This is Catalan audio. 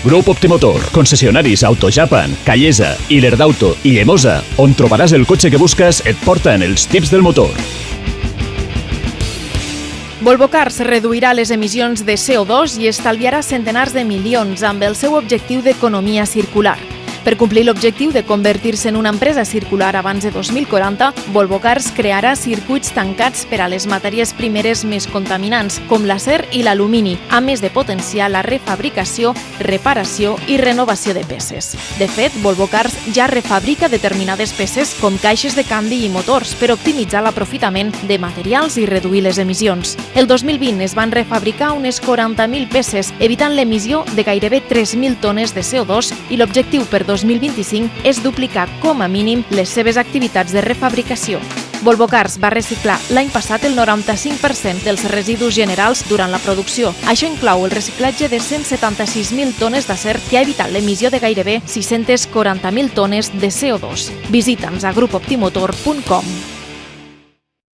Grup Optimotor, concessionaris AutoJapan, Callesa, Ilerdauto i Llemosa, on trobaràs el cotxe que busques, et porten els tips del motor. Volvo Cars reduirà les emissions de CO2 i estalviarà centenars de milions amb el seu objectiu d'economia circular. Per complir l'objectiu de convertir-se en una empresa circular abans de 2040, Volvo Cars crearà circuits tancats per a les matèries primeres més contaminants, com l'acer i l'alumini, a més de potenciar la refabricació, reparació i renovació de peces. De fet, Volvo Cars ja refabrica determinades peces com caixes de canvi i motors per optimitzar l'aprofitament de materials i reduir les emissions. El 2020 es van refabricar unes 40.000 peces, evitant l'emissió de gairebé 3.000 tones de CO2 i l'objectiu per 2025 és duplicar com a mínim les seves activitats de refabricació. Volvo Cars va reciclar l'any passat el 95% dels residus generals durant la producció. Això inclou el reciclatge de 176.000 tones d'acer que ha evitat l'emissió de gairebé 640.000 tones de CO2. Visita'ns a grupoptimotor.com.